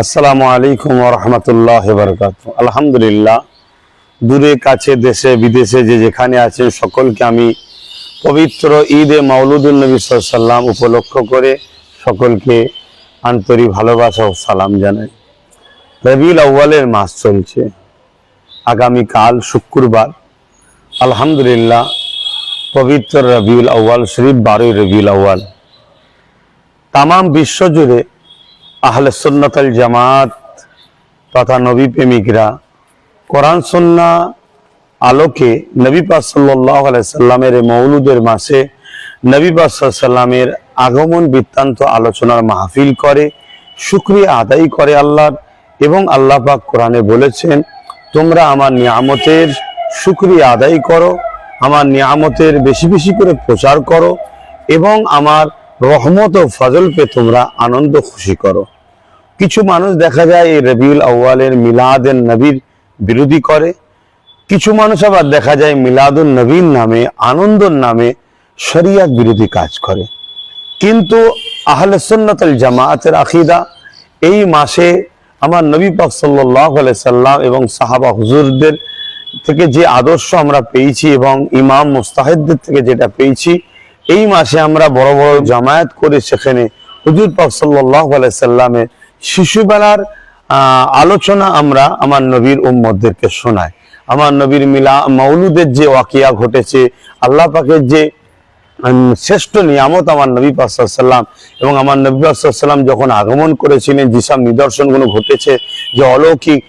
আসসালামু আলাইকুম ওয়া রাহমাতুল্লাহি ওয়া বারাকাতুহু। আলহামদুলিল্লাহ, দূরে কাছে দেশে বিদেশে যে যেখানে আছেন সকলকে আমি পবিত্র ঈদে মাওলুদুন নবী সাল্লাল্লাহু আলাইহি ওয়াসাল্লাম উপলক্ষ করে সকলকে আন্তরিক ভালোবাসা ও সালাম জানাই। রবিউল আউয়ালের মাস চলছে, আগামীকাল শুক্রবার আলহামদুলিল্লাহ পবিত্র রবিউল আউয়াল শরীফ 12 রবিউল আউয়াল। তামাম বিশ্ব জুড়ে আহলে সুন্নাত আল জামাত তথা নবী প্রেমিকরা কোরআন সুন্নাহ আলোকে নবী পাক সাল্লাল্লাহু আলাইহি সাল্লামের মৌলুদের মাসে নবী পাক সাল্লাল্লাহু আলাইহি সাল্লামের আগমন বৃত্তান্ত আলোচনার মাহফিল করে, শুকরিয়া আদায় করে আল্লাহর। এবং আল্লাহ পাক কোরআনে বলেছেন, তোমরা আমার নিয়ামতের শুকরিয়া আদায় করো, আমার নিয়ামতের বেশি বেশি করে প্রচার করো এবং আমার রহমত ও ফজল পে তোমরা আনন্দ খুশি করো। কিছু মানুষ দেখা যায় এই রবিউল আউয়ালের মিলাদুন নবীর বিরোধী করে, কিছু মানুষ আবার দেখা যায় মিলাদুন নবীর নামে আনন্দর নামে শরিয়ত বিরোধী কাজ করে। কিন্তু আহলে সুন্নাত আল জামাতের আকীদা, এই মাসে আমার নবী পাক সাল্লাল্লাহু আলাইহি সাল্লাম এবং সাহাবা হুজুরদের থেকে যে আদর্শ আমরা পেয়েছি এবং ইমাম মুস্তাহিদদের থেকে যেটা পেয়েছি, এই মাসে আমরা বড় বড় জামায়াত করে সেখানে হুজুর পাক সাল্লাল্লাহু আলাইহি সাল্লামের শিশুবেলার আলোচনা আমরা আমার নবীর উম্মতদেরকে শোনাই। আমার নবীর মাউলুদের যে ওয়াকিয়া ঘটেছে, আল্লাহ পাকের যে শ্রেষ্ঠ নিয়ামত আমার নবী পাক সাল্লাল্লাহু আলাইহি সাল্লাম এবং আমার নবী পাক সাল্লাল্লাহু আলাইহি সাল্লাম যখন আগমন করেছিলেন, যেসব নিদর্শনগুলো ঘটেছে, যে অলৌকিক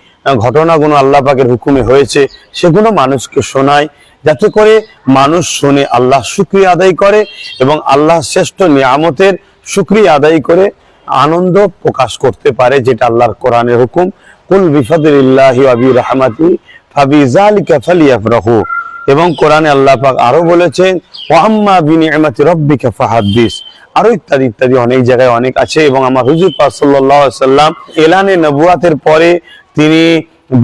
ঘটনাগুলো আল্লাহ পাকের হুকুমে হয়েছে, সেগুলো মানুষকে শোনায়, যাতে করে মানুষ শুনে আল্লাহ শুকরিয়া আদায় করে এবং আল্লাহ শ্রেষ্ঠ নিয়ামতের শুকরিয়া আদায় করে আনন্দ প্রকাশ করতে পারে, যেটা আল্লাহর কোরআনের হুকুম। কুল বিফাদলিল্লাহি ওয়া বিরহমাতিহি ফাবিযালিকা ফালিয়াফরাহু। এবং কোরআনে আল্লাহ পাক আরো বলেছেন, ওয়া আম্মা বিনিআমাতি রাব্বিকা ফাহাদ্দিস, আরো ইত্যাদি ইত্যাদি অনেক জায়গায় অনেক আছে। এবং আমার হুজুর পাক সাল্লাল্লাহু আলাইহি সাল্লাম এলানে নবুয়াতের পরে তিনি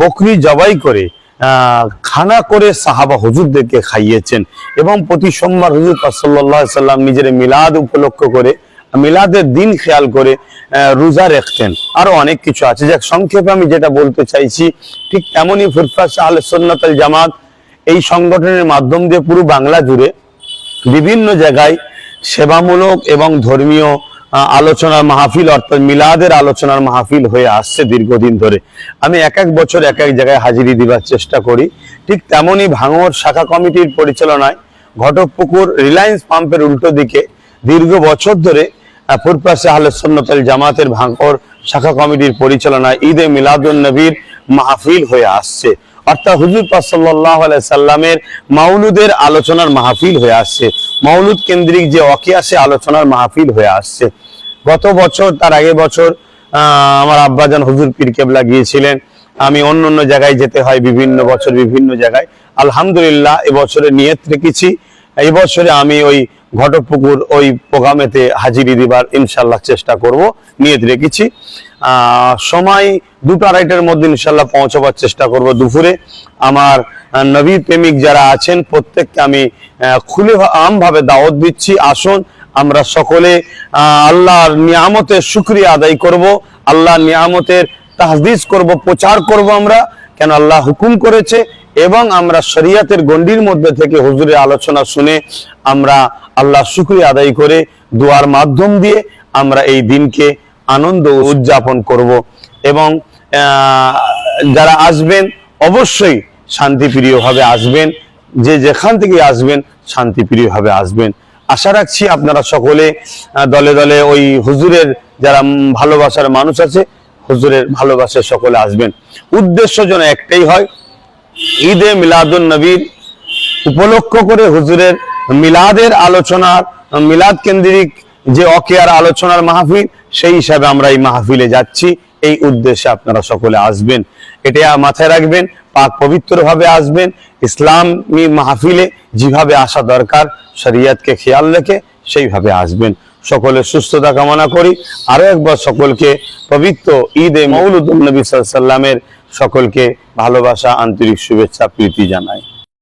বকরি জবাই করে খানা করে সাহাবা হুজুরদেরকে খাইয়েছেন এবং প্রতি সোমবার হুজুর পাক সাল্লাল্লাহু আলাইহি সাল্লাম নিজের মিলাদ উপলক্ষ করে, মিলাদের দিন খেয়াল করে রোজা রাখতেন। আরো অনেক কিছু আছে, যাক সংক্ষেপে আমি যেটা বলতে চাইছি, ঠিক তেমনই ফুরফাস আহলে সুন্নাত আল জামাত এই সংগঠনের মাধ্যম দিয়ে পুরো বাংলা জুড়ে বিভিন্ন জায়গায় সেবামূলক এবং ধর্মীয় আলোচনার মাহফিল, অর্থাৎ মিলাদের আলোচনার মাহফিল হয়ে আসছে দীর্ঘদিন ধরে। আমি এক এক বছর এক এক জায়গায় হাজিরি দিবার চেষ্টা করি। ঠিক তেমনই ভাঙড় শাখা কমিটির পরিচালনায় ঘটকপুকুর রিলায়েন্স পাম্পের উল্টো দিকে দীর্ঘ বছর ধরে ফুরফাস আহলে সুন্নাত আল জামাতের ভাঙড় শাখা কমিটির পরিচালনায় ঈদে মিলাদুন নবীর মাহফিল হয়ে আসছে, অর্থাৎ হুজুর পাক সাল্লাল্লাহু আলাইহি সাল্লামের মাউলুদের আলোচনার মাহফিল হয়ে আসছে, মাউলুদ কেন্দ্রিক যে ওয়াকিয়া সে আলোচনার মাহফিল হয়ে আসছে। গত বছর, তার আগে বছর আমার আব্বাজান হুজুর পীর কেবলা গিয়েছিলেন। আমি অন্য অন্য জায়গায় যেতে হয় বিভিন্ন বছর বিভিন্ন জায়গায়। আলহামদুলিল্লাহ এবছরে নিয়ত রেখেছি, এই বছরে আমি ওই ঘটকপুকুর ওই প্রোগ্রামেতে হাজিরি দিবার ইনশাল্লাহ চেষ্টা করব, নিয়ত রেখেছি। সময় 2-2:30 মধ্যে ইনশাল্লাহ পৌঁছাবার চেষ্টা করব দুপুরে। আমার নবী প্রেমিক যারা আছেন প্রত্যেককে আমি খুলে আমভাবে দাওয়াত দিচ্ছি, আসুন আমরা সকলে আল্লাহর নিয়ামতের শুকরিয়া আদায় করব, আল্লাহর নিয়ামতের তাহদিস করব, প্রচার করব আমরা, কেন আল্লাহ হুকুম করেছে। এবং আমরা শরিয়তের গণ্ডির মধ্যে থেকে হুজুরের আলোচনা শুনে আমরা আল্লাহ শুকরিয়া আদায় করে দোয়ার মাধ্যম দিয়ে আমরা এই দিনকে আনন্দ উদযাপন করব। এবং যারা আসবেন অবশ্যই শান্তিপ্রিয়ভাবে আসবেন, যে যেখান থেকে আসবেন শান্তিপ্রিয়ভাবে আসবেন। আশা রাখছি আপনারা সকলে দলে দলে ওই হুজুরের যারা ভালোবাসার মানুষ আছে, হুজুরের ভালোবাসায় সকলে আসবেন। উদ্দেশ্য যেন একটাই হয়, ঈদে মিলাদুন নবীর উপলক্ষ করে হুজুরের মিলাদের আলোচনার, মিলাদ কেন্দ্রিক যে ওয়াকিয়ার আলোচনার মাহফিল, সেই হিসাবে আমরা এই মাহফিলে যাচ্ছি। এই উদ্দেশ্যে আপনারা সকলে আসবেন, এটা মাথায় রাখবেন। পাক পবিত্রভাবে আসবেন, ইসলামী মাহফিলে যেভাবে আসা দরকার শরিয়তকে খেয়াল রেখে সেইভাবে আসবেন। সকলের সুস্থতা কামনা করি। আরো একবার সকলকে পবিত্র ঈদে মাউলুদুন নবী সাল্লাল্লাহু আলাইহি সাল্লামের সকলকে ভালোবাসা, আন্তরিক শুভেচ্ছা, প্রীতি জানাই।